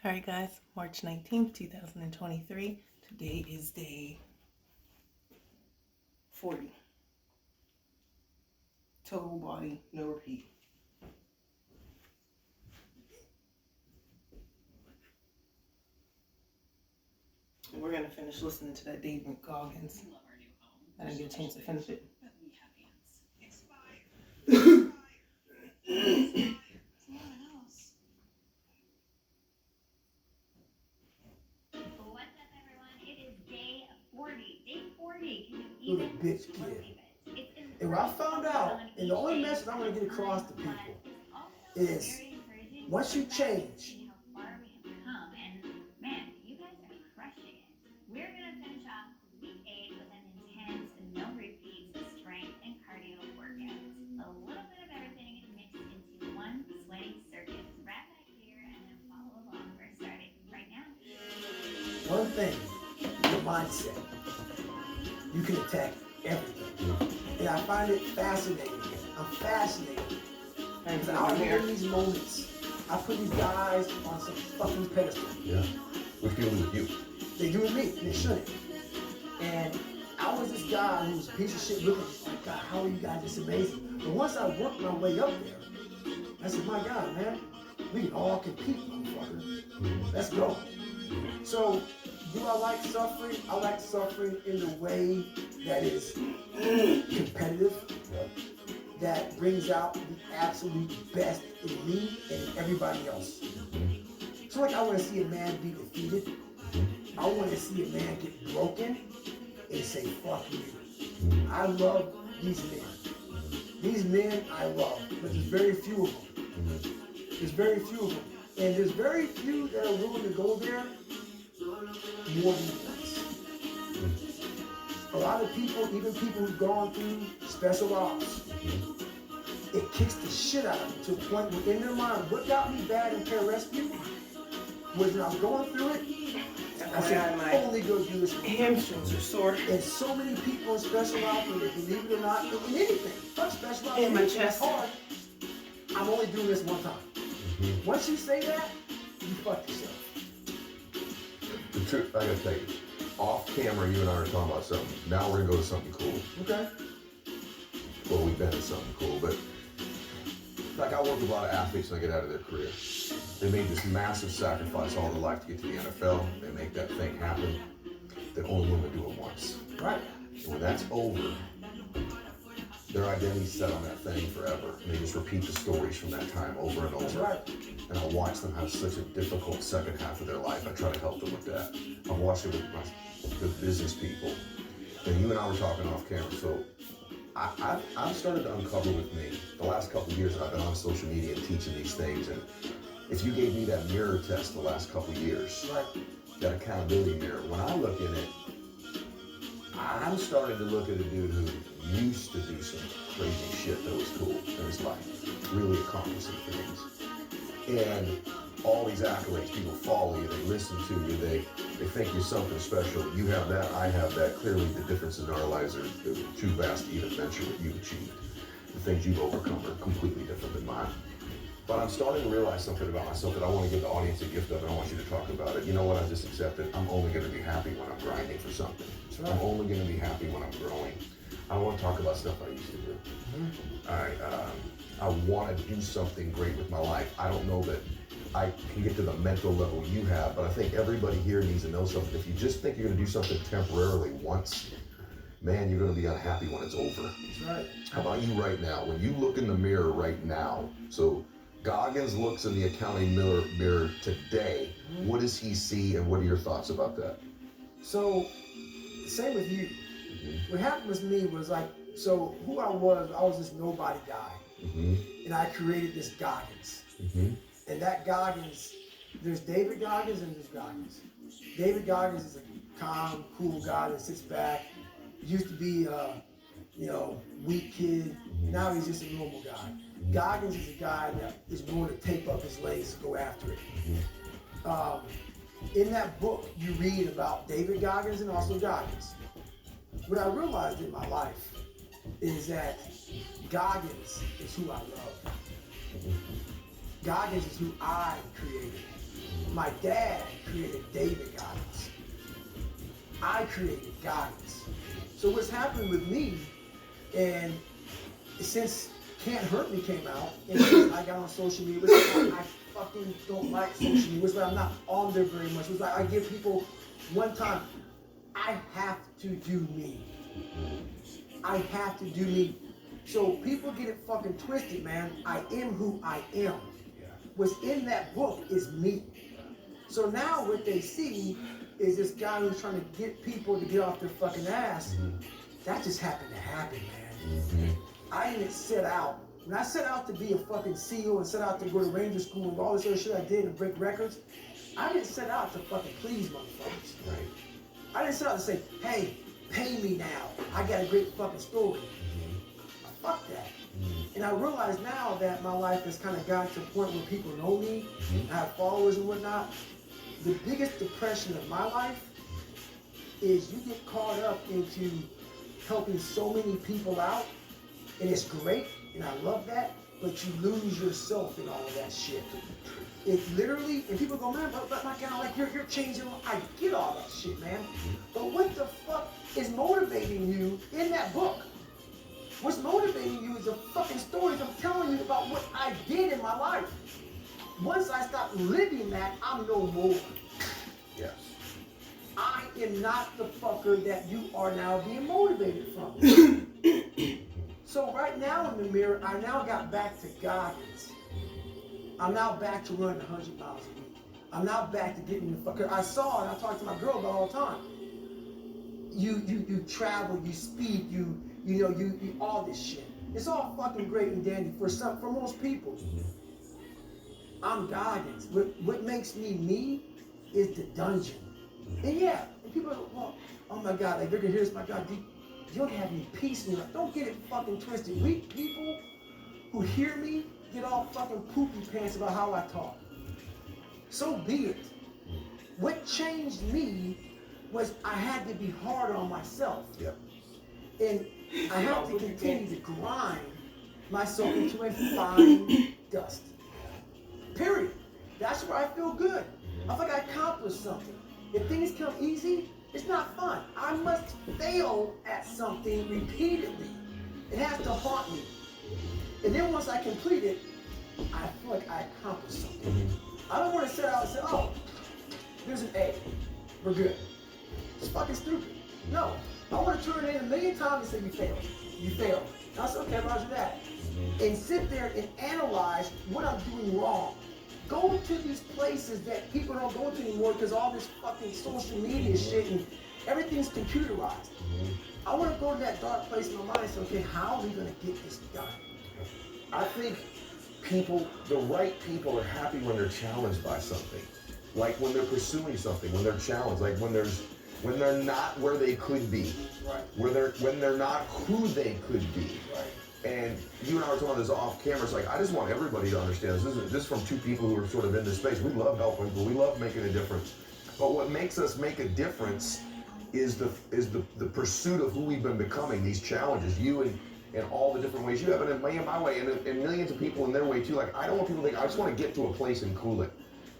All right, guys, March 19th, 2023. Today is day 40. Total body, no repeat. And we're going to finish listening to that David Goggins. I didn't get a chance to finish it. You're a bitch kid. And what I found out, and the only message I want to get across to people is once you change, one thing, your mindset, you can attack everything. And I find it fascinating. I'm fascinated. Because out here in these moments, I put these guys on some fucking pedestal. Yeah. Which people do with you? They do with me, and they shouldn't. And I was this guy who was a piece of shit looking like, God, how are you guys this amazing? But once I worked my way up there, I said, my God, man, we can all compete, motherfucker. Let's go. So, do I like suffering? I like suffering in a way that is competitive, that brings out the absolute best in me and everybody else. So like I want to see a man be defeated. I want to see a man get broken and say, fuck you. I love these men. These men I love, but there's very few of them. There's very few of them. And there's very few that are willing to go there more than once. A lot of people, even people who've gone through special ops, it kicks the shit out of them to a point where in their mind, what got me bad in pararescue was when I was going through it, I said, only go do this. Hamstrings are sore. And so many people in special ops, whether believe it or not, in anything, fuck special ops, in my chest. Hard, I'm only doing this one time. Once you say that, you fuck yourself. The truth, I gotta tell you, off camera, you and I are talking about something. Now we're gonna go to something cool. Okay. Well, we've been in something cool, but like I work with a lot of athletes when they get out of their career. They made this massive sacrifice all their life to get to the NFL. They make that thing happen. They're only willing to do it once. Right. And when that's over, their identity's set on that thing forever. And they just repeat the stories from that time over and over. That's right. And I watch them have such a difficult second half of their life. I try to help them with that. I've watched it with business people. And you and I were talking off camera, so I've started to uncover with me the last couple of years that I've been on social media and teaching these things. And if you gave me that mirror test the last couple of years, Right. that accountability mirror, when I look in it, I'm starting to look at a dude who used to do some crazy shit that was cool in his life, really accomplishing things. And all these accolades, people follow you, they listen to you, they think you're something special. You have that, I have that. Clearly the differences in our lives are too vast to even mention what you've achieved. The things you've overcome are completely different than mine. But I'm starting to realize something about myself that I want to give the audience a gift of, and I want you to talk about it. You know what? I just accepted. I'm only going to be happy when I'm grinding for something. Right. I'm only going to be happy when I'm growing. I don't want to talk about stuff I used to do. I want to do something great with my life. I don't know that I can get to the mental level you have, but I think everybody here needs to know something. If you just think you're going to do something temporarily once, man, you're going to be unhappy when it's over. That's right. How about you right now? When you look in the mirror right now, so Goggins looks in the accounting mirror today, what does he see and what are your thoughts about that? So, same with you. What happened with me was like, so who I was this nobody guy. And I created this Goggins. And that Goggins, there's David Goggins and there's Goggins. David Goggins is a calm, cool guy that sits back. Used to be weak kid. Now he's just a normal guy. Goggins is a guy that is willing to tape up his legs to go after it. In that book, you read about David Goggins and also Goggins. What I realized in my life is that Goggins is who I love. Goggins is who I created. My dad created David Goggins. I created Goggins. So what's happened with me, and since Can't Hurt Me came out, and since I got on social media, which I fucking don't like social media, which I'm not on there very much. It's like I give people one time, I have to do me. I have to do me. So people get it fucking twisted, man. I am who I am. What's in that book is me. So now what they see is this guy who's trying to get people to get off their fucking ass. That just happened to happen, man. I didn't set out. When I set out to be a fucking CEO and set out to go to Ranger School and all this other shit I did and break records, I didn't set out to fucking please motherfuckers. Right. I didn't set out to say, hey, pay me now. I got a great fucking story. Fuck that. And I realize now that my life has kind of gotten to a point where people know me, I have followers and whatnot. The biggest depression of my life is you get caught up into helping so many people out, and it's great, and I love that, but you lose yourself in all of that shit. It's literally, and people go, man, but my God, like you're changing. I get all that shit, man. But what the fuck is motivating you in that book? What's motivating you is the fucking stories I'm telling you about what I did in my life. Once I stop living that, I'm no more. Yes. I am not the fucker that you are now being motivated from. So right now in the mirror, I now got back to Goggins. I'm now back to running 100 miles a week. I'm now back to getting the fucker. I saw and I talk to my girl about all the time. You travel, you speed, you all this shit. It's all fucking great and dandy for most people. I'm Goggins. What makes me is the dungeon. And yeah, and people are, well, oh my God, like they're gonna hear this, my God, you don't have any peace in your life. Don't get it fucking twisted. Weak people who hear me get all fucking poopy pants about how I talk. So be it. What changed me was I had to be hard on myself. Yep. And I have to continue to grind myself into a fine dust. Period. That's where I feel good. I feel like I accomplished something. If things come easy, it's not fun. I must fail at something repeatedly. It has to haunt me. And then once I complete it, I feel like I accomplished something. I don't want to set out and say, oh, here's an A. We're good. It's fucking stupid. No. I want to turn it in a million times and say, you failed. You failed. And I say, okay, roger that. And sit there and analyze what I'm doing wrong. Go to these places that people don't go to anymore because all this fucking social media shit and everything's computerized. I want to go to that dark place in my mind and say, okay, how are we going to get this done? I think the right people are happy when they're challenged by something. Like when they're pursuing something, when they're challenged, like when they're not where they could be. Right. When they're not who they could be. Right. And you and I were talking about this off camera. It's like, I just want everybody to understand this. This is from two people who are sort of in this space. We love helping people. We love making a difference. But what makes us make a difference is the pursuit of who we've been becoming, these challenges, you and all the different ways you have, and in my way, and millions of people in their way too. Like, I don't want people to think, I just want to get to a place and cool it.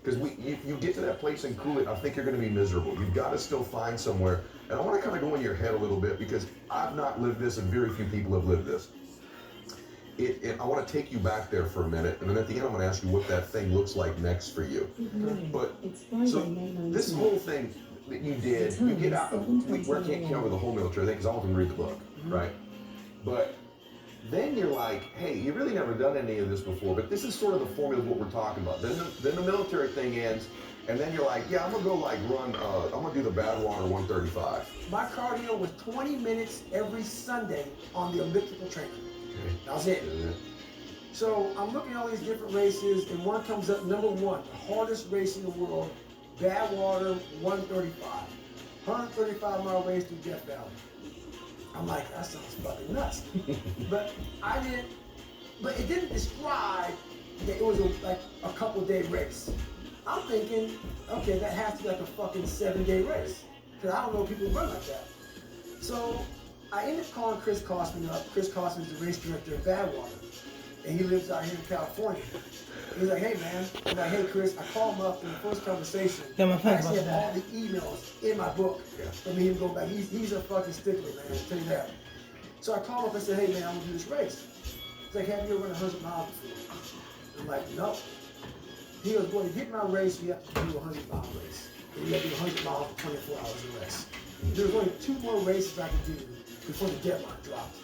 Because you get to that place and cool it, I think you're going to be miserable. You've got to still find somewhere. And I want to kind of go in your head a little bit because I've not lived this and very few people have lived this. I want to take you back there for a minute, and then at the end I'm going to ask you what that thing looks like next for you. But so this whole thing that you did, you get out. We can't cover the whole military thing because I want them to read the book, right? But then you're like, hey, you've really never done any of this before, but this is sort of the formula of what we're talking about. Then the military thing ends, and then you're like, yeah, I'm gonna go like run. I'm gonna do the Badwater 135. My cardio was 20 minutes every Sunday on the elliptical trainer. That was it. So I'm looking at all these different races, and one comes up number one, the hardest race in the world, Badwater 135. 135-mile race through Death Valley. I'm like, that sounds fucking nuts. But it didn't describe that it was like a couple-day race. I'm thinking, okay, that has to be like a fucking 7-day race. Because I don't know people run like that. So I ended up calling Chris Cosman up. Chris Cosman is the race director of Badwater. And he lives out here in California. He's like, hey man. I'm like, hey Chris. I call him up in the first conversation. Yeah, my I friend's actually about have to all the emails in my book from him going back. He's a fucking stickler, man. I'll tell you that. So I call him up and say, hey man, I'm gonna do this race. He's like, have you ever run 100 miles before? I'm like, no. He goes, boy, to get my race, you have to do a 100-mile race. And you have to do 100 miles for 24 hours or less. There's only 2 more races I could do before the deadline dropped.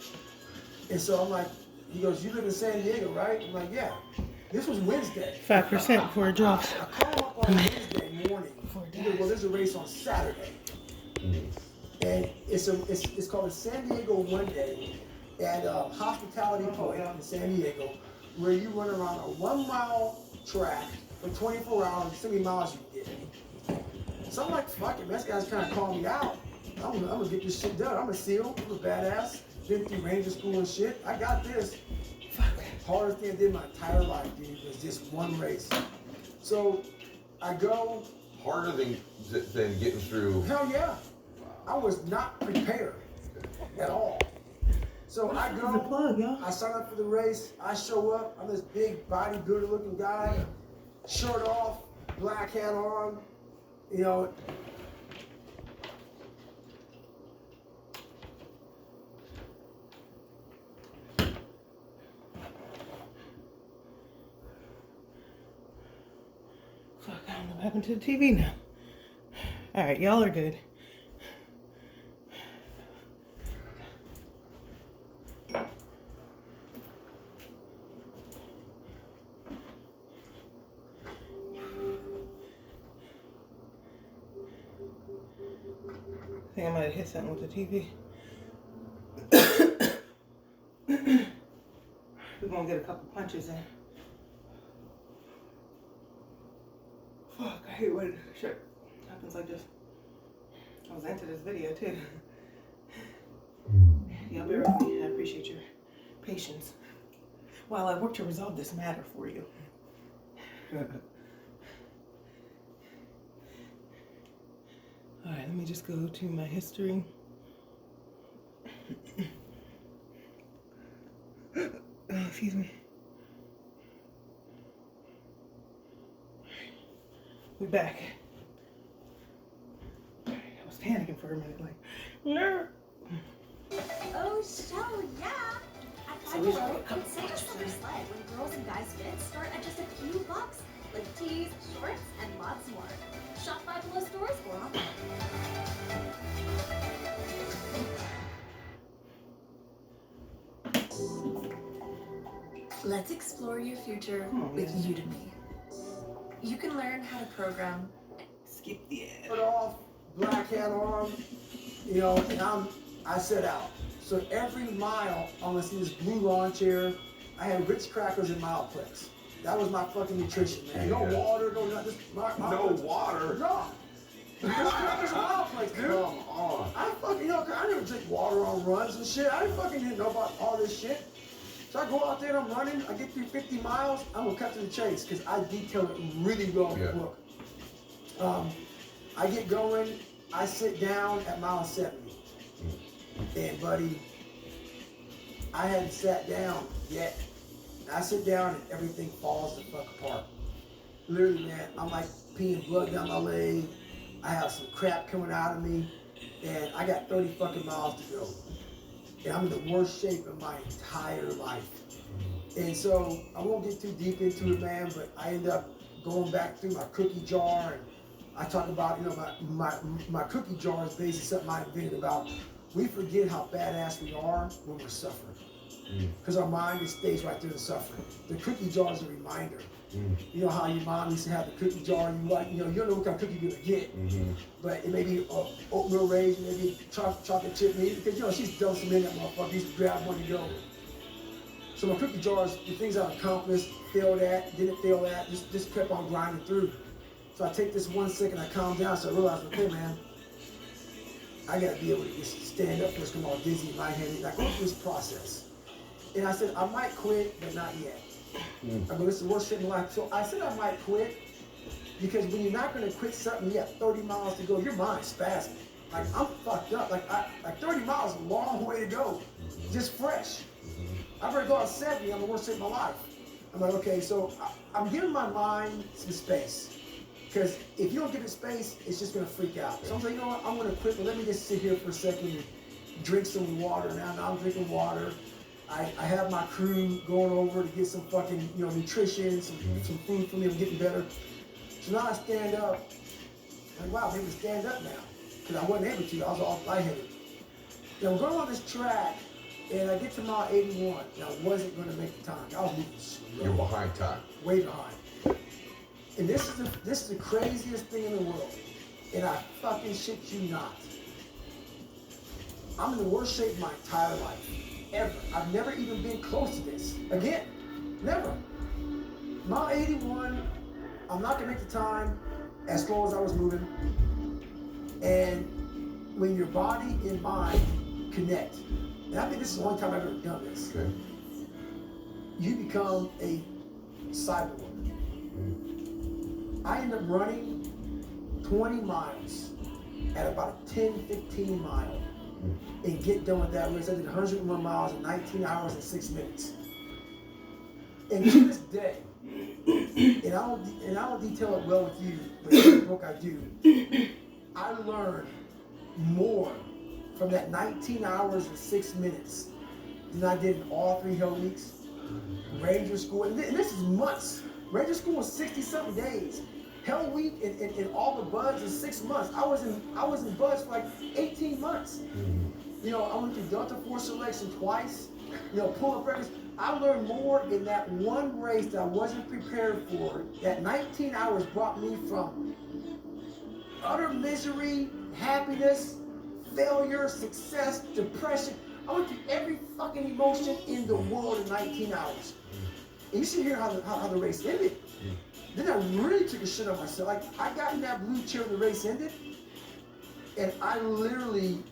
And so I'm like, he goes, you live in San Diego, right? I'm like, yeah. This was Wednesday. 5% before it drops. I call him up on Wednesday morning. He goes, well, there's a race on Saturday. And it's called the San Diego One Day at Hospitality Point in San Diego, where you run around a 1-mile track for 24 hours, so many miles you can get. So I'm like, fuck it, man, this guy's kind of calling me out. I'm gonna get this shit done. I'm a SEAL, I'm a badass, been through Ranger school and shit. I got this. Hardest thing I did my entire life, dude, was just one race. So I go. Harder than getting through. Hell yeah. I was not prepared at all. So I go, plug, y'all. I sign up for the race, I show up, I'm this big bodybuilder looking guy, shirt off, black hat on, you know. Fuck, I don't know what happened to the TV now. Alright, y'all are good. I think I might have hit something with the TV. We're gonna get a couple punches in. Fuck, I hate when shit happens like this. I was into this video too. Y'all bear with me. I appreciate your patience while I work to resolve this matter for you. Alright, let me just go to my history. Excuse me. We're back. I was panicking for a minute, like, no. Oh, so yeah. At So we should Five go a couple it's such a punches summer in. sled when girls and guys fits start at just a few bucks, like tees, shorts, and lots more. Shop Five Below stores or online. Let's explore your future with Udemy. You can learn how to program. Skip the ad. Shirt off, black hat on, you know, and I set out. So every mile, I'm gonna see this blue lawn chair. I had Ritz crackers and Mileplex. That was my fucking nutrition, man. No Yeah. water, no nothing. No water. No. Ritz crackers and Mileplex, dude. Come on. I fucking, you know, I never drink water on runs and shit. I didn't know about all this shit. So I go out there and I'm running. I get through 50 miles. I'm gonna cut to the chase because I detail it really well in the book. I get going. I sit down at mile 70. And buddy, I hadn't sat down yet. I sit down and everything falls the fuck apart. Literally, man, I'm like peeing blood down my leg. I have some crap coming out of me. And I got 30 fucking miles to go. And I'm in the worst shape of my entire life. And so I won't get too deep into it, man, but I end up going back through my cookie jar, and I talk about, you know, my cookie jar is basically something I invented about. We forget how badass we are when we're suffering. Because our mind just stays right there in suffering. The cookie jar is a reminder. You know how your mom used to have the cookie jar, you don't know what kind of cookie you're gonna get. But it may be oatmeal raisin, maybe chocolate chip meat, because you know she's done some in that motherfucker, used to grab one and go. So my cookie jars, the things I accomplished, failed at, didn't fail at, just kept on grinding through. So I take this 1 second, I calm down, so I realize, okay man, I gotta be able to just stand up first, come all dizzy, lightheaded, I go through this process. And I said, I might quit, but not yet. I go, this is the worst shit in life. So I said I might quit, because when you're not gonna quit something, you have 30 miles to go, your mind's spasming. Like, I'm fucked up. Like 30 miles is a long way to go, just fresh. I've already gone 70 on the worst shit in my life. I'm like, okay, so I'm giving my mind some space. Because if you don't give it space, it's just going to freak out. So I'm like, you know what, I'm going to quit, but let me just sit here for a second, drink some water. Now I'm drinking water. I have my crew going over to get some fucking, nutrition, some food for me. I'm getting better. So now I stand up. I'm like, wow, I'm able to stand up now. Because I wasn't able to. I was all lightheaded. Now I'm going on this track, and I get to mile 81, and I wasn't going to make the time. I was moving slow. You're behind time. Way behind. And this is the craziest thing in the world. And I fucking shit you not. I'm in the worst shape of my entire life. Ever. I've never even been close to this. Again. Never. Mile 81, I'm not gonna make the time as slow as I was moving. And when your body and mind connect, and I think this is the only time I've ever done this, Okay. you become a cyborg. I end up running 20 miles at about a 10-15 mile and get done with that race. I did 101 miles in 19 hours and 6 minutes. And to this day, and I don't detail it well with you, but in the book I do, I learned more from that 19 hours and 6 minutes than I did in all 3 Hell Weeks, Ranger School, and this is months. Ranger School was 60-something days. Hell Week and all the buds is 6 months. I was in buds for like 18 months. I went through Delta Force selection twice. Pull up records. I learned more in that one race that I wasn't prepared for. That 19 hours brought me from utter misery, happiness, failure, success, depression. I went through every fucking emotion in the world in 19 hours. And you should hear how the race ended. Then I really took a shit on myself. Like, I got in that blue chair when the race ended, and I literally,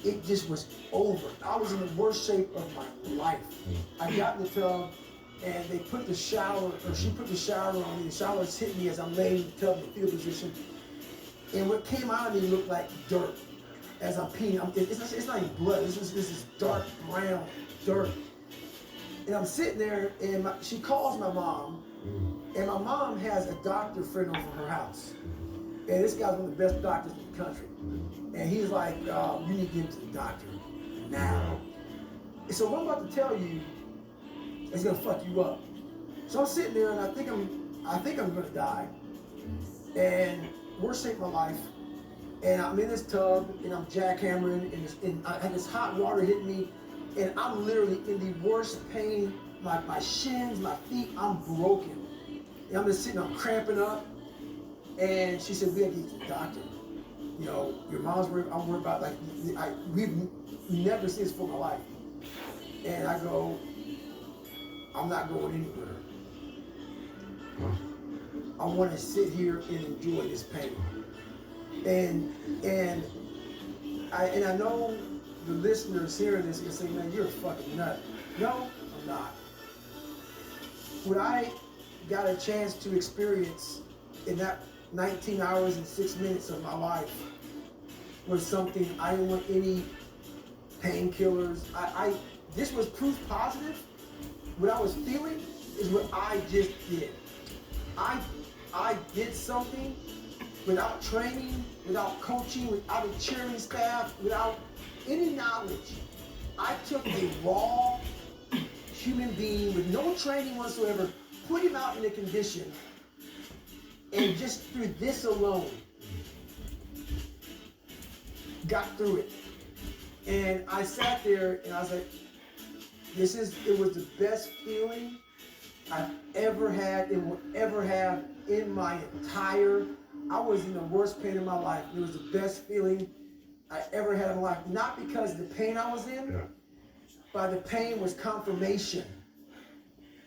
it just was over. I was in the worst shape of my life. I got in the tub, and they put the shower, or she put the shower on me. The shower was hitting me as I'm laying in the tub in the fetal position. And what came out of me looked like dirt as I'm peeing. It's not even blood. This is dark brown dirt. And I'm sitting there, and she calls my mom. And my mom has a doctor friend over her house. And this guy's one of the best doctors in the country. And he's like, you need to get to the doctor now. And so what I'm about to tell you is gonna fuck you up. So I'm sitting there and I think I'm gonna die. And worst shape of my life. And I'm in this tub and I'm jackhammering and I had this hot water hitting me. And I'm literally in the worst pain. My shins, my feet, I'm broken. And I'm just sitting, I'm cramping up. And she said, we gotta get you to the doctor. Your mom's worried, I'm worried about, we've never seen this for my life. And I go, I'm not going anywhere. I want to sit here and enjoy this pain. And I know the listeners hearing this can say, man, you're a fucking nut. No, I'm not. What I got a chance to experience in that 19 hours and 6 minutes of my life was something I didn't want any painkillers. This was proof positive. What I was feeling is what I just did. I did something without training, without coaching, without a cheering staff, without any knowledge. I took a raw human being with no training whatsoever, put him out in a condition, and just through this alone, got through it. And I sat there and I was like, it was the best feeling I've ever had and will ever have in my entire, I was in the worst pain of my life. It was the best feeling I ever had in my life. Not because of the pain I was in, but the pain was confirmation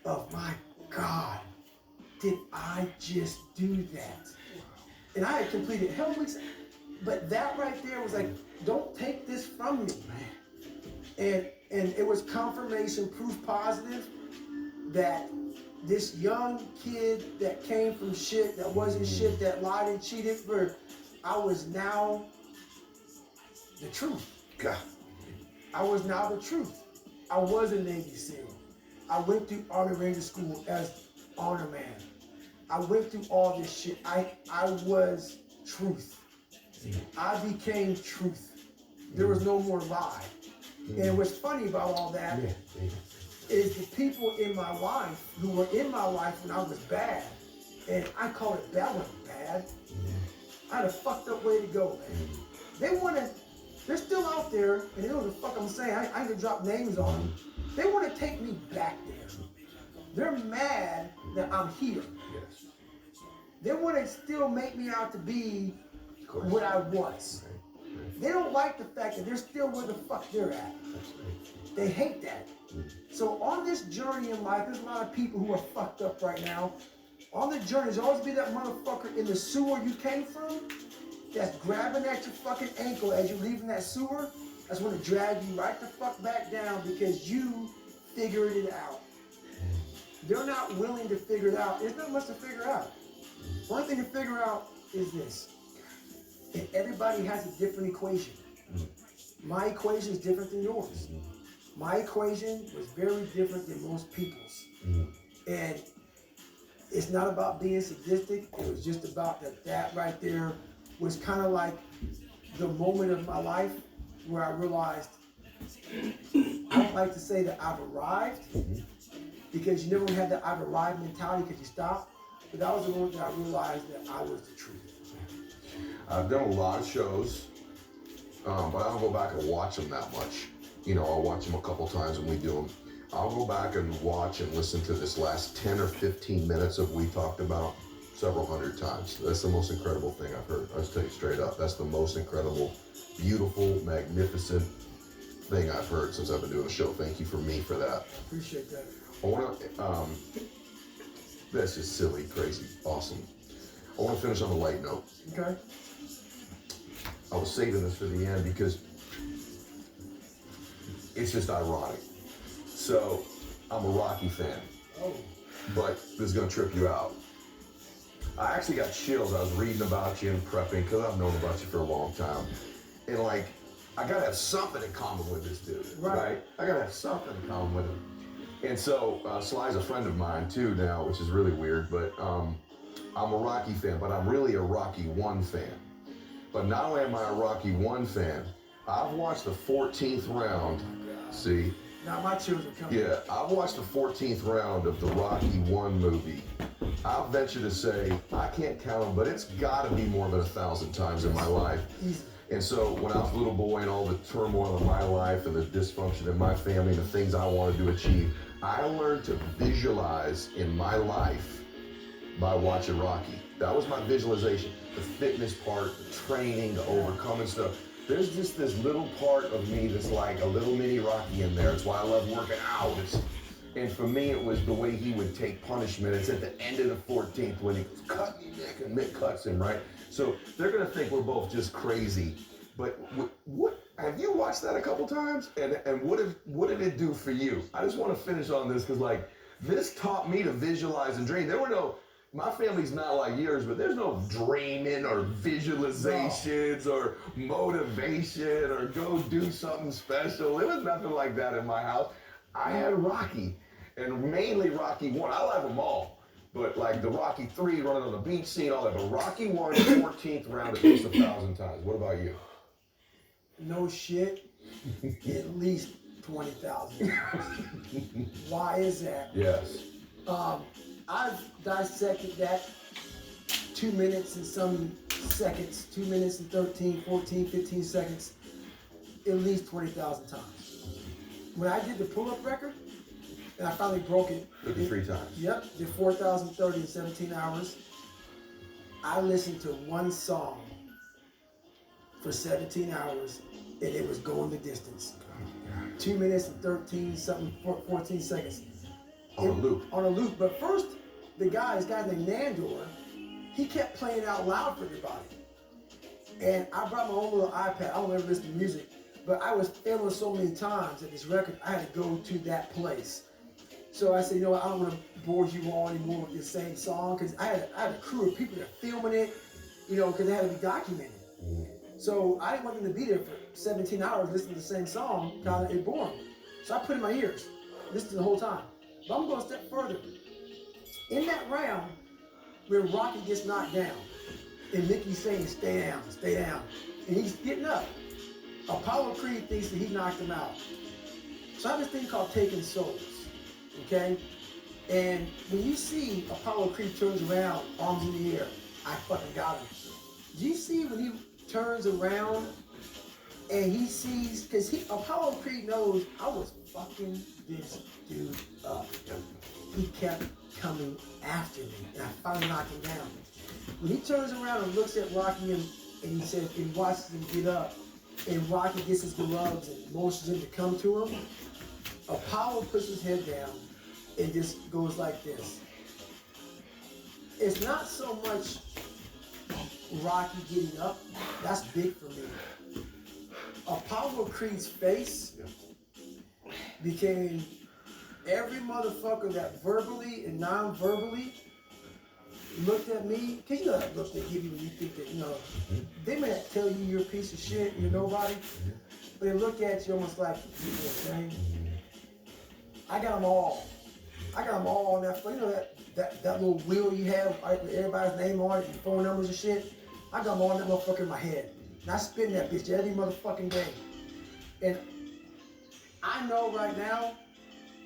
of, my God, did I just do that? And I had completed Hell Weeks, but that right there was like, don't take this from me, man. And it was confirmation, proof positive, that this young kid that came from shit, that wasn't shit, that lied and cheated, I was now the truth. God. I was now the truth. I was a Navy SEAL. I went through Army Ranger School as honor man. I went through all this shit. I was truth. I became truth. There was no more lie. And what's funny about all that is the people in my life who were in my life when I was bad, and I call it that wasn't bad. I had a fucked up way to go, man. They're still out there, and they know what the fuck I'm saying. I ain't gonna drop names on them. They want to take me back there. They're mad that I'm here. Yes. They want to still make me out to be what I was. They don't like the fact that they're still where the fuck they're at. They hate that. So on this journey in life, there's a lot of people who are fucked up right now. On the journey, there's always be that motherfucker in the sewer you came from that's grabbing at your fucking ankle as you're leaving that sewer. That's going to drag you right the fuck back down because you figured it out. They're not willing to figure it out. There's not much to figure out. The only thing to figure out is this. And everybody has a different equation. My equation is different than yours. My equation was very different than most people's. And it's not about being sadistic. It was just about that right there was kind of like the moment of my life where I realized, I don't like to say that I've arrived, because you never had that I've arrived mentality because you stopped. But that was the moment that I realized that I was the truth. I've done a lot of shows, but I don't go back and watch them that much. You know, I'll watch them a couple times when we do them. I'll go back and watch and listen to this last 10 or 15 minutes of We Talked About several hundred times. That's the most incredible thing I've heard. I'll just tell you straight up. That's the most incredible, beautiful, magnificent thing I've heard since I've been doing the show. Thank you for me for that. Appreciate that. I want to, that's just silly, crazy, awesome. I want to finish on a light note. Okay. I was saving this for the end because it's just ironic. So, I'm a Rocky fan, but this is going to trip you out. I actually got chills. I was reading about you and prepping because I've known about you for a long time. And like, I got to have something in common with this dude, right? I got to have something in common with him. And so, Sly's a friend of mine too now, which is really weird, but I'm a Rocky fan, but I'm really a Rocky 1 fan. But not only am I a Rocky 1 fan, I've watched the 14th round. See? Now my children coming. Yeah, I've watched the 14th round of the Rocky 1 movie. I'll venture to say, I can't count them, but it's got to be more than 1,000 times in my life. Easy. And so when I was a little boy and all the turmoil in my life and the dysfunction in my family and the things I wanted to achieve, I learned to visualize in my life by watching Rocky. That was my visualization. The fitness part, the training, the overcoming stuff. There's just this little part of me that's like a little mini Rocky in there. It's why I love working out. And for me, it was the way he would take punishment. It's at the end of the 14th when he cut me Nick and Mick cuts him, right? So they're gonna think we're both just crazy. But what have you watched that a couple times? And what did it do for you? I just want to finish on this because like this taught me to visualize and dream. There were no. My family's not like yours, but there's no dreaming or visualizations or motivation or go do something special. There was nothing like that in my house. I had Rocky, and mainly Rocky 1. I love them all, but like the Rocky 3 running on the beach scene, all that. But Rocky 1, 14th round at least 1,000 times. What about you? No shit, at least 20,000. Why is that? Yes. I've dissected that 2 minutes and some seconds, 2 minutes and 13, 14, 15 seconds, at least 20,000 times. When I did the pull-up record, and I finally broke it. 53 times. Yep, did 4,030 in 17 hours. I listened to one song for 17 hours, and it was going the distance. 2 minutes and 13 something, 14 seconds. On a loop. On a loop. But first, this guy named Nandor, he kept playing out loud for everybody. And I brought my own little iPad. I don't ever listen to music. But I was failing so many times at this record, I had to go to that place. So I said, you know what, I don't want to bore you all anymore with this same song. Because I had a crew of people that are filming it, you know, because it had to be documented. So I didn't want them to be there for 17 hours listening to the same song. Kind of, it bored me. So I put it in my ears, listened to the whole time. But I'm going a step further. In that round, where Rocky gets knocked down, and Mickey's saying, stay down, and he's getting up, Apollo Creed thinks that he knocked him out. So I have this thing called Taking Souls, okay? And when you see Apollo Creed turns around, arms in the air, I fucking got him. Do you see when he turns around and he sees, because Apollo Creed knows I was fucking this dude up. He kept coming after me, and I finally knocked him down. When he turns around and looks at Rocky and he says, and watches him get up, and Rocky gets his gloves and motions him to come to him, Apollo puts his head down and just goes like this. It's not so much Rocky getting up, that's big for me. Apollo Creed's face became every motherfucker that verbally and non-verbally looked at me, because you know that look they give you when you think that, you know, they may not tell you you're a piece of shit, you're nobody, but they look at you almost like, you know what I'm saying? I got them all. I got them all on that, you know that little wheel you have with everybody's name on it, your phone numbers and shit? I got them all in that motherfucker in my head. And I spin that bitch every motherfucking day. And I know right now,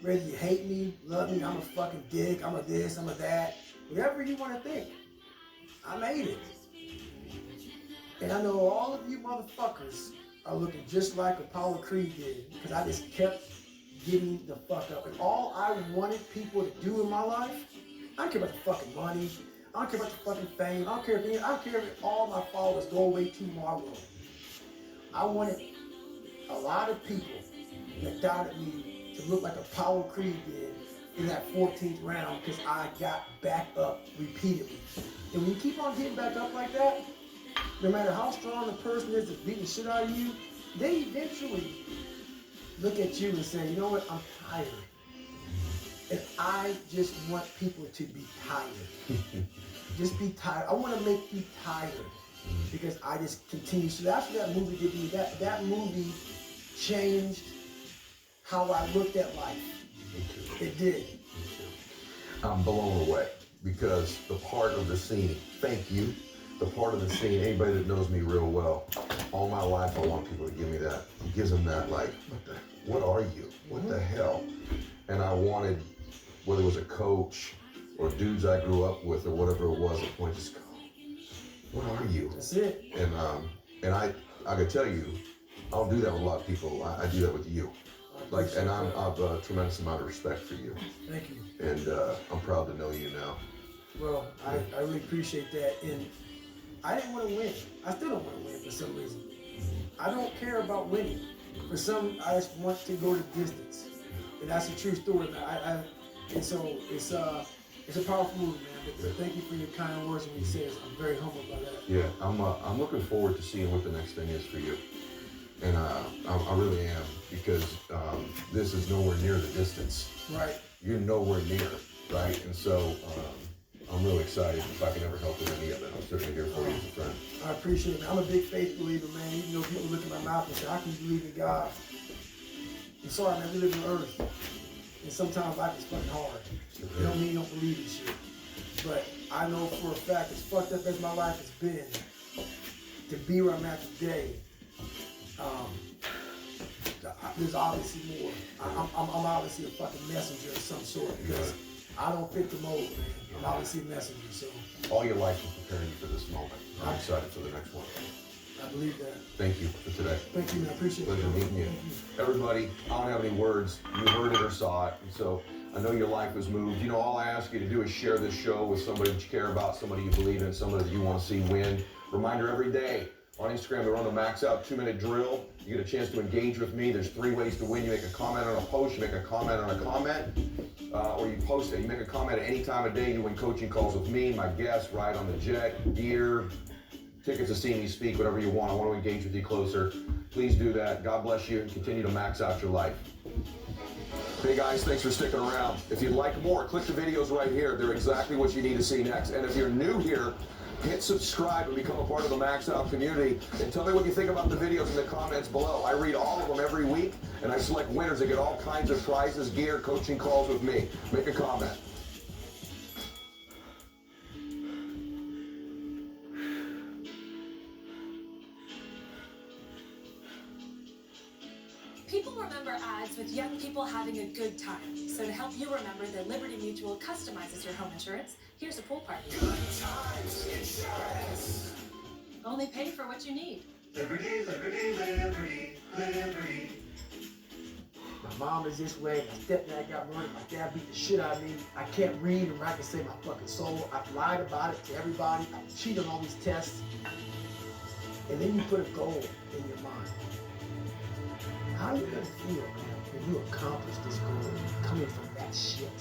whether you hate me, love me, I'm a fucking dick, I'm a this, I'm a that, whatever you want to think, I made it. And I know all of you motherfuckers are looking just like Apollo Creed did, because I just kept getting the fuck up. And all I wanted people to do in my life, I don't care about the fucking money, I don't care about the fucking fame, I don't care if all my followers go away tomorrow. I wanted a lot of people that doubted me to look like Apollo Creed did in that 14th round, because I got back up repeatedly. And when you keep on getting back up like that, no matter how strong the person is that's beating the shit out of you, they eventually look at you and say, you know what, I'm tired. And I just want people to be tired. Just be tired. I want to make you tired, because I just continue. So that's what that movie did to me. That movie changed how I looked at life. It did. I'm blown away, because the part of the scene, thank you, the part of the scene, anybody that knows me real well, all my life I want people to give me that. It gives them that, like, what are you? What the hell? And I wanted, whether it was a coach or dudes I grew up with or whatever it was, at point, just go, what are you? That's it. And I can tell you, I don't do that with a lot of people. I do that with you. Like, and I have a tremendous amount of respect for you. Thank you. And I'm proud to know you now. Well, I really appreciate that. And I didn't want to win. I still don't want to win for some reason. I don't care about winning. For some, I just want to go the distance. And that's a true story, man. And so it's a powerful movie, man. But thank you for your kind words when you say it. I'm very humbled by that. Yeah, I'm looking forward to seeing what the next thing is for you. And I really am, because this is nowhere near the distance. Right. You're nowhere near, right? And so I'm really excited. If I can ever help with any of it, I'm certainly here for you as a friend. I appreciate it, man. I'm a big faith believer, man. Even though people look at my mouth and say, how can you believe in God? I'm sorry, man. We live on earth. And sometimes life is fucking hard. It don't mean you don't believe in shit. But I know for a fact, as fucked up as my life has been, to be where I'm at today, there's obviously more. I'm obviously a fucking messenger of some sort, because I don't fit the mold, man. I'm obviously a messenger, so. All your life is preparing you for this moment. I'm excited for the next one. I believe that. Thank you for today. Thank you, man. I appreciate it. Pleasure meeting you. Everybody, I don't have any words. You heard it or saw it, and so I know your life was moved. You know, all I ask you to do is share this show with somebody that you care about, somebody you believe in, somebody that you want to see win. Reminder every day. On Instagram, we run the Max Out 2-minute drill. You get a chance to engage with me. There's 3 ways to win. You make a comment on a post, you make a comment on a comment, or you post it. You make a comment at any time of day. You win coaching calls with me, my guests, ride on the jet, gear, tickets to see me speak, whatever you want. I want to engage with you closer. Please do that. God bless you, and continue to max out your life. Hey guys, thanks for sticking around. If you'd like more, click the videos right here. They're exactly what you need to see next. And if you're new here, hit subscribe and become a part of the Max Out community. And tell me what you think about the videos in the comments below. I read all of them every week, and I select winners that get all kinds of prizes, gear, coaching calls with me. Make a comment. People remember ads with young people having a good time. So to help you remember that Liberty Mutual customizes your home insurance, here's a pool party. Good times insurance. Only pay for what you need. Liberty, liberty, liberty, liberty. My mom is this way, my stepdad got murdered, my dad beat the shit out of me. I can't read and write to save my fucking soul. I've lied about it to everybody. I've cheated on all these tests. And then you put a goal in your mind. How are you gonna feel, man, when you accomplish this goal coming from that shit?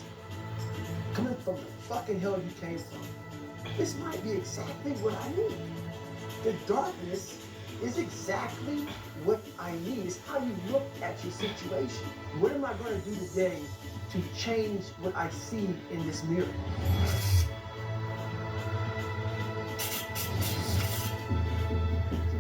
Coming from the fucking hell you came from. This might be exactly what I need. The darkness is exactly what I need. It's how you look at your situation. What am I going to do today to change what I see in this mirror?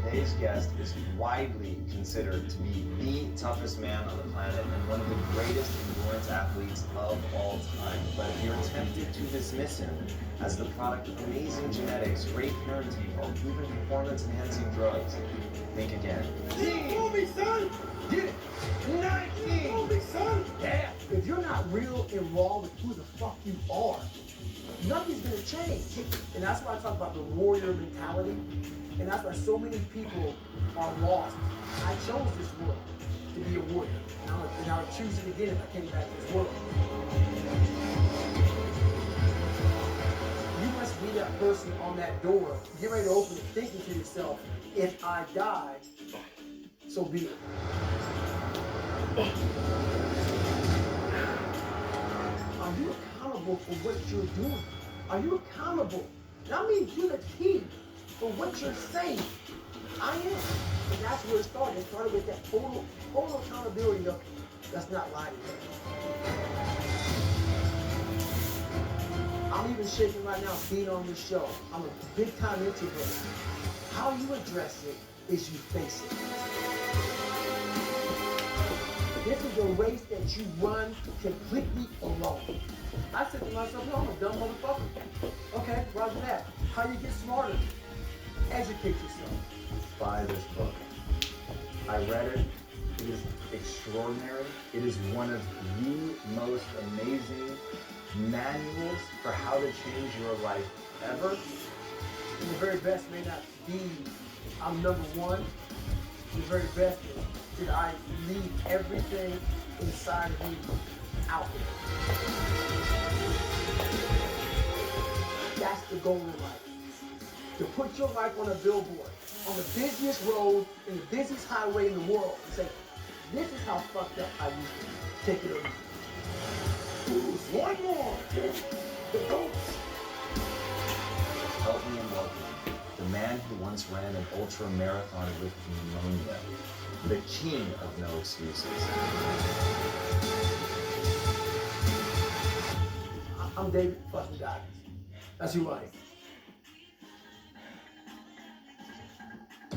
Today's guest is widely considered to be the toughest man on the planet and one of the greatest endurance athletes of all time. But if you're tempted to dismiss him as the product of amazing genetics, great parenting, or even performance-enhancing drugs, think again. Move me, son! Get it! 19! Move me, son! Yeah! If you're not real and raw with who the fuck you are, nothing's gonna change. And that's why I talk about the warrior mentality. And that's why so many people are lost. I chose this world to be a warrior. And I would choose it again if I came back to this world. You must be that person on that door, get ready to open it, thinking to yourself, if I die, so be it. Are you accountable for what you're doing? Are you accountable? And I mean to the T for what you're saying. I am. And that's where it started. It started with that total accountability of, let's not lie to you. I'm even shaking right now being on this show. I'm a big time introvert. How you address it is you face it. This is a race that you run completely alone. I said to myself, no, I'm a dumb motherfucker. Okay, roger that. How you get smarter? Educate yourself. Buy this book. I read it. It is extraordinary. It is one of the most amazing manuals for how to change your life ever. And the very best may not be I'm number one. The very best is that I leave everything inside of me out there. That's the goal in life. To put your life on a billboard, on the busiest road, in the busiest highway in the world, and say, this is how fucked up I used to be. Take it over. One more. The goats. Help me and welcome the man who once ran an ultra marathon with pneumonia, the king of no excuses. I'm David fucking Goggins. That's who I am.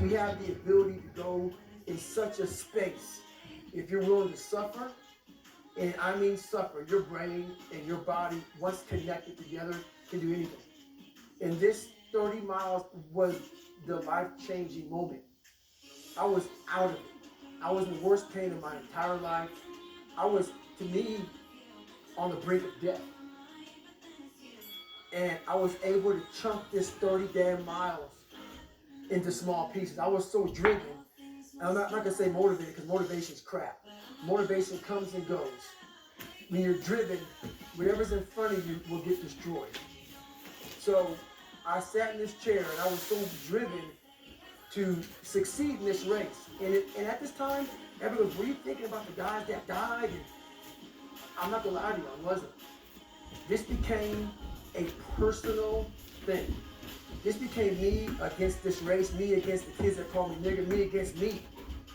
We have the ability to go in such a space. If you're willing to suffer, and I mean suffer, your brain and your body, once connected together, can do anything. And this 30 miles was the life-changing moment. I was out of it. I was in the worst pain of my entire life. I was, to me, on the brink of death. And I was able to chunk this 30 damn miles into small pieces. I was so driven. And I'm not gonna say motivated, because motivation's crap. Motivation comes and goes. When you're driven, whatever's in front of you will get destroyed. So I sat in this chair and I was so driven to succeed in this race. And at this time, everyone was, were you thinking about the guys that died? And I'm not gonna lie to you, I wasn't. This became a personal thing. This became me against this race, me against the kids that call me nigger, me against me.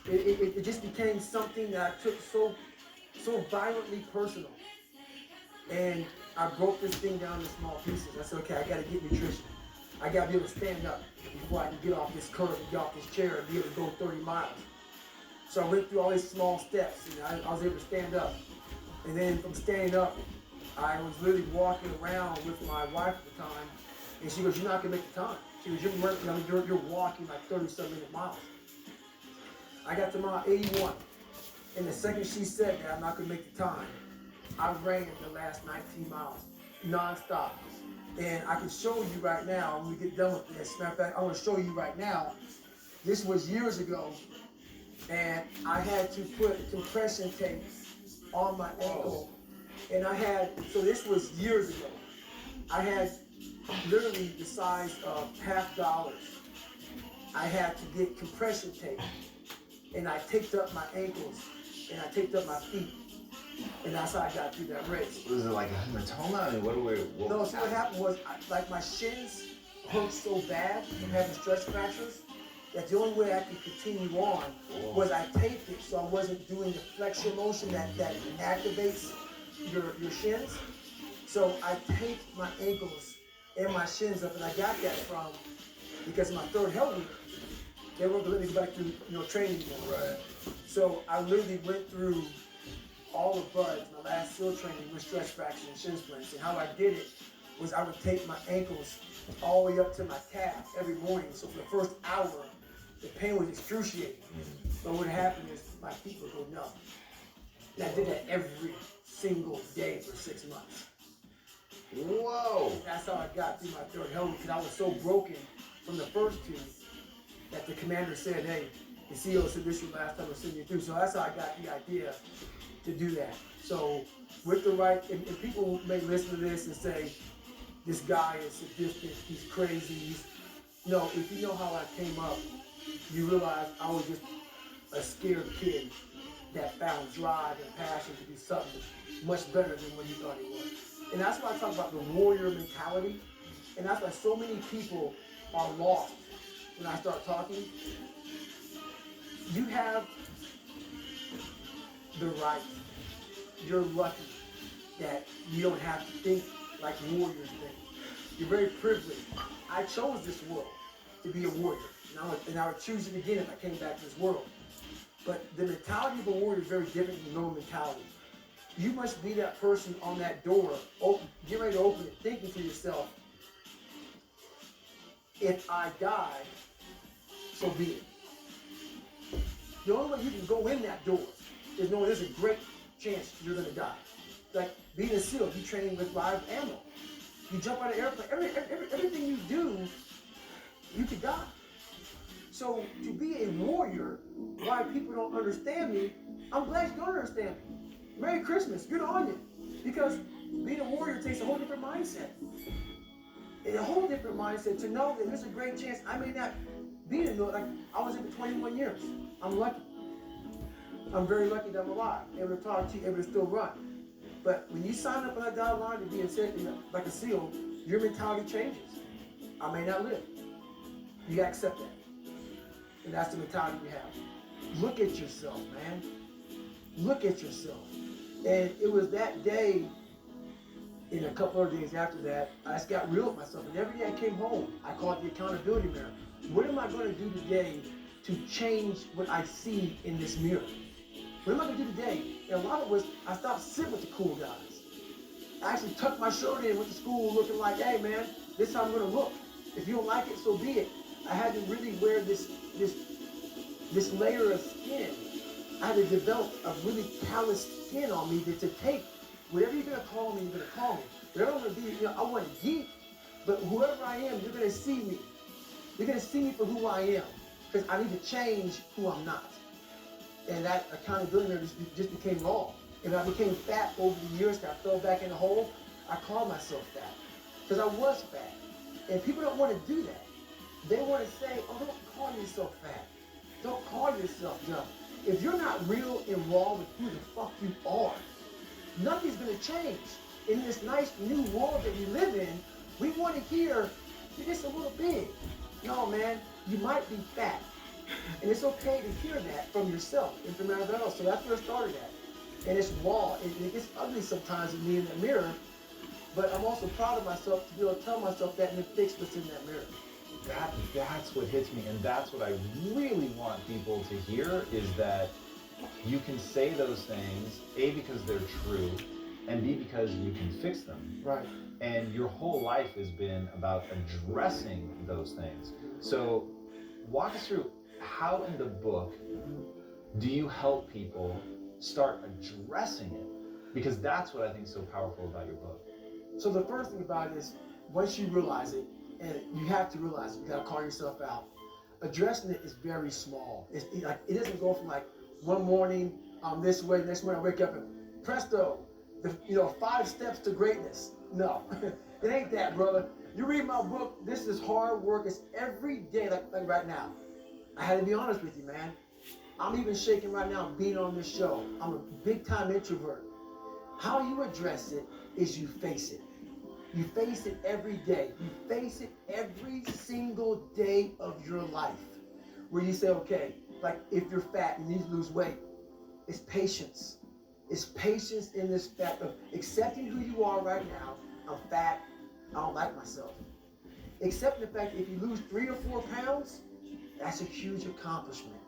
It just became something that I took so violently personal. And I broke this thing down into small pieces. I said, okay, I gotta get nutrition. I gotta be able to stand up before I can get off this curb and get off this chair and be able to go 30 miles. So I went through all these small steps and I was able to stand up. And then from standing up, I was literally walking around with my wife at the time. And she goes, you're not gonna make the time. She goes, you're walking like 30-some minute miles. I got to mile 81. And the second she said that I'm not gonna make the time, I ran the last 19 miles, non-stop. And I can show you right now, when we get done with this, matter of fact, I wanna show you right now, this was years ago, and I had to put compression tape on my ankle. And so this was years ago. I had literally the size of $50. I had to get compression tape, and I taped up my ankles, and I taped up my feet, and that's how I got through that race. Was it like a hematoma? I mean, No, see what happened was, like my shins hurt so bad from having stress fractures that the only way I could continue on was I taped it so I wasn't doing the flexion motion that activates your shins. So I taped my ankles and my shins up, and I got that from, because of my third hell week, they weren't going to let me go back to training anymore. Right. So I literally went through all of BUD/S, my last SEAL training, with stretch fractures and shin splints. And how I did it was I would tape my ankles all the way up to my calf every morning. So for the first hour, the pain was excruciating. But what happened is my feet would go numb. And I did that every single day for 6 months. Whoa! That's how I got through my third hell week, because I was so broken from the first two that the commander said, hey, the CEO said this is the last time I'm sending you through. So that's how I got the idea to do that. So with the right, and people may listen to this and say, this guy is sadistic, he's crazy. No, if you know how I came up, you realize I was just a scared kid that found drive and passion to do something much better than what he thought he was. And that's why I talk about the warrior mentality. And that's why so many people are lost when I start talking. You have the right. You're lucky that you don't have to think like warriors think. You're very privileged. I chose this world to be a warrior. And I would choose it again if I came back to this world. But the mentality of a warrior is very different from normal mentality. You must be that person on that door, get ready to open it, thinking to yourself, if I die, so be it. The only way you can go in that door is knowing there's a great chance you're going to die. Like being a SEAL, you train with live ammo. You jump out of an airplane, everything you do, you could die. So to be a warrior, why people don't understand me, I'm glad you don't understand me. Merry Christmas, good on you. Because being a warrior takes a whole different mindset. And a whole different mindset to know that there's a great chance I may not be in the military. Like, I was in for 21 years. I'm lucky. I'm very lucky that I'm alive, able to talk to you, able to still run. But when you sign up on that dotted line to be like a SEAL, your mentality changes. I may not live. You gotta accept that. And that's the mentality you have. Look at yourself, man. Look at yourself. And it was that day, and a couple of days after that, I just got real with myself. And every day I came home, I called it the accountability mirror. What am I going to do today to change what I see in this mirror? What am I going to do today? And a lot of it was, I stopped sitting with the cool guys. I actually tucked my shirt in, went to school looking like, hey man, this is how I'm going to look. If you don't like it, so be it. I had to really wear this layer of skin. I had to develop a really calloused skin on me to take whatever you're going to call me, you're going to call me. Whatever I'm going to be, I want to geek, but whoever I am, you're going to see me. You're going to see me for who I am, because I need to change who I'm not. And that accountability just became law. And I became fat over the years, that I fell back in the hole. I called myself fat, because I was fat. And people don't want to do that. They want to say, oh, don't call yourself fat. Don't call yourself dumb. If you're not real and raw with who the fuck you are, nothing's going to change. In this nice new world that we live in, we want to hear, you're just a little big. No, man, you might be fat. And it's okay to hear that from yourself and from everybody else. So that's where it started at. And it's raw. It gets ugly sometimes with me in the mirror. But I'm also proud of myself to be able to tell myself that and then fix what's in that mirror. That's what hits me, and that's what I really want people to hear, is that you can say those things, A, because they're true, and B, because you can fix them. Right. And your whole life has been about addressing those things. So walk us through, how in the book do you help people start addressing it? Because that's what I think is so powerful about your book. So the first thing about it is, once you realize it, and you have to realize it, you gotta call yourself out. Addressing it is very small. It doesn't go from like one morning this way, next morning I wake up and presto, 5 steps to greatness. No, it ain't that, brother. You read my book, this is hard work. It's every day, like right now. I had to be honest with you, man. I'm even shaking right now being on this show. I'm a big time introvert. How you address it is you face it. You face it every day. You face it every single day of your life. Where you say, okay, like if you're fat and you need to lose weight, it's patience. It's patience in this fact of accepting who you are right now. I'm fat. I don't like myself. Accepting the fact that if you lose 3 or 4 pounds, that's a huge accomplishment.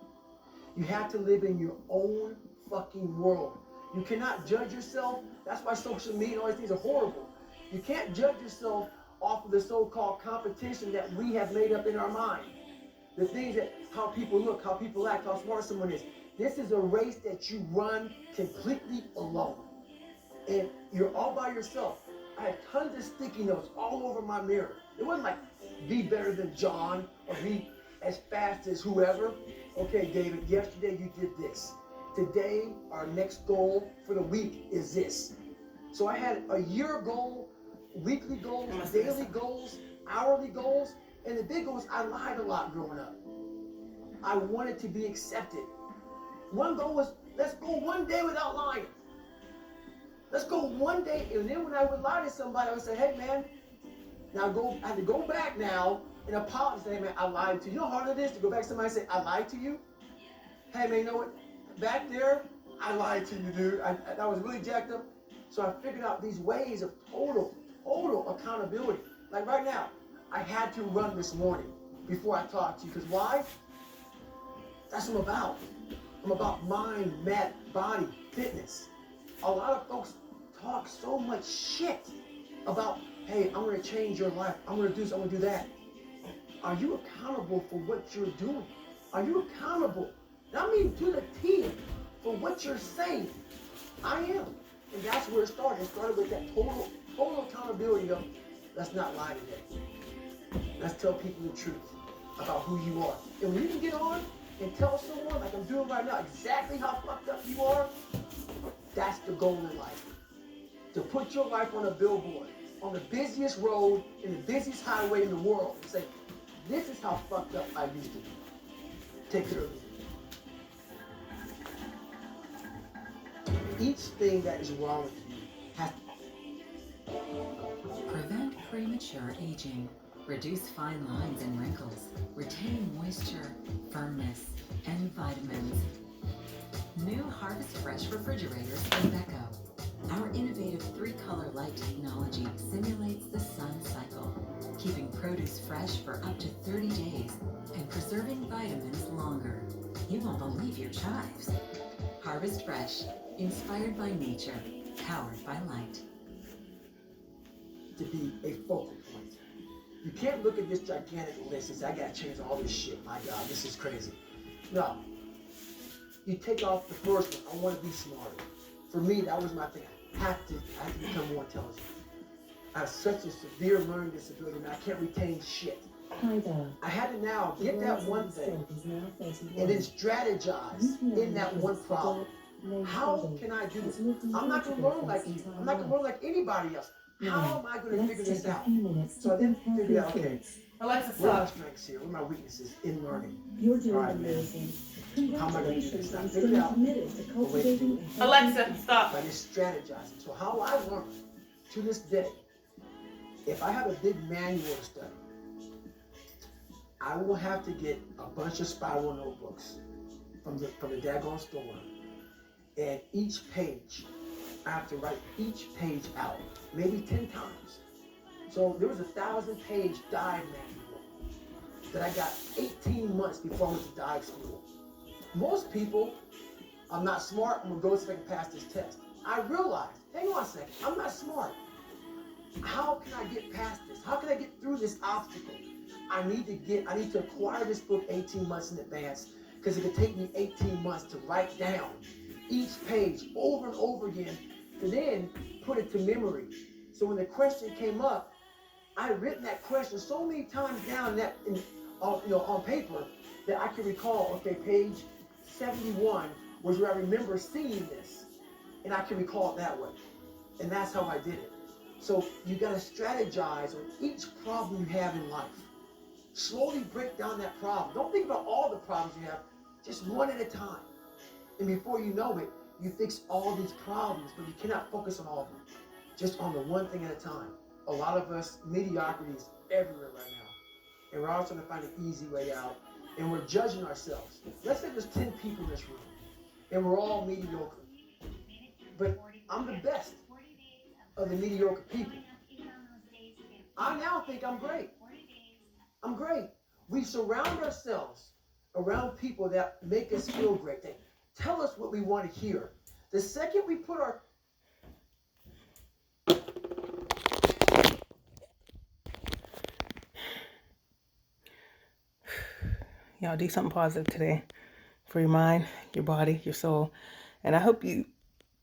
You have to live in your own fucking world. You cannot judge yourself. That's why social media and all these things are horrible. You can't judge yourself off of the so-called competition that we have made up in our mind. The things that, how people look, how people act, how smart someone is. This is a race that you run completely alone. And you're all by yourself. I had tons of sticky notes all over my mirror. It wasn't like, be better than John or be as fast as whoever. Okay, David, yesterday you did this. Today, our next goal for the week is this. So I had a year goal, weekly goals, daily goals, hourly goals, and the big goal was I lied a lot growing up. I wanted to be accepted. One goal was, let's go one day without lying. Let's go one day, and then when I would lie to somebody, I would say, hey man, I had to go back now and apologize. Hey man, I lied to you. You know how hard it is to go back to somebody and say, I lied to you? Hey man, you know what? Back there, I lied to you, dude. I was really jacked up. So I figured out these ways of total accountability. Like right now, I had to run this morning before I talked to you. Because why? That's what I'm about. I'm about mind, body, fitness. A lot of folks talk so much shit about, hey, I'm going to change your life. I'm going to do this, I'm going to do that. Are you accountable for what you're doing? Are you accountable? I mean, to the T for what you're saying. I am. And that's where it started. It started with that total accountability of, let's not lie today. Let's tell people the truth about who you are. And when you can get on and tell someone, like I'm doing right now, exactly how fucked up you are, that's the goal in life. To put your life on a billboard, on the busiest road, in the busiest highway in the world, and say, this is how fucked up I used to be. Take care of me. Each thing that is wrong with you has to prevent premature aging, reduce fine lines and wrinkles, retain moisture, firmness, and vitamins. New Harvest Fresh refrigerators from Beko. Our innovative 3-color light technology simulates the sun cycle, keeping produce fresh for up to 30 days and preserving vitamins longer. You won't believe your chives. Harvest Fresh, inspired by nature, powered by light. to be a focal point. You can't look at this gigantic list and say, I gotta change all this shit. My God, this is crazy. No. You take off the first one, I want to be smarter. For me, that was my thing. I have to become more intelligent. I have such a severe learning disability and I can't retain shit. Hi there. I had to now get that one thing and then strategize in that one problem. How can I do this? I'm not going to learn like you. I'm not going to learn like anybody else. How am I going to figure this out? So I then figured out, okay, Alexa, what are my stop. strengths here? What are my weaknesses in learning? You're doing All right, man. amazing. How am I going to do this? Congratulations I on figured staying out committed to cultivating a Alexa, healthy stop. by just strategizing. So how I learned to this day, if I have a big manual to study, I will have to get a bunch of spiral notebooks from the daggone store. And each page, I have to write each page out, maybe 10 times. So there was a 1,000-page dive manual that I got 18 months before I went to dive school. Most people, I'm not smart, I'm gonna go see if I can pass this test. I realized, hang on a second, I'm not smart. How can I get past this? How can I get through this obstacle? I need to acquire this book 18 months in advance because it could take me 18 months to write down each page over and over again to then put it to memory. So when the question came up, I had written that question so many times down on paper that I could recall, okay, page 71 was where I remember seeing this, and I can recall it that way. And that's how I did it. So you got to strategize on each problem you have in life. Slowly break down that problem. Don't think about all the problems you have, just one at a time. And before you know it, you fix all these problems, but you cannot focus on all of them. Just on the one thing at a time. A lot of us, mediocrity is everywhere right now. And we're all trying to find an easy way out. And we're judging ourselves. Let's say there's 10 people in this room, and we're all mediocre. But I'm the best of the mediocre people. I now think I'm great. I'm great. We surround ourselves around people that make us feel great. They tell us what we want to hear. The second we put our... Y'all do something positive today for your mind, your body, your soul. And I hope you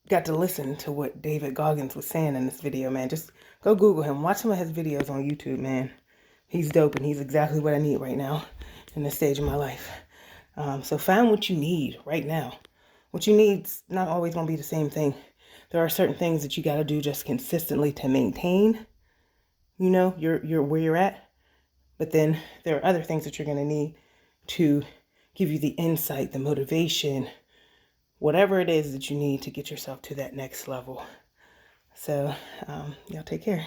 got to listen to what David Goggins was saying in this video, man. Just go Google him. Watch some of his videos on YouTube, man. He's dope, and he's exactly what I need right now in this stage of my life. So find what you need right now. What you need's not always going to be the same thing. There are certain things that you got to do just consistently to maintain, you know, you're where you're at. But then there are other things that you're going to need to give you the insight, the motivation, whatever it is that you need to get yourself to that next level. So y'all take care.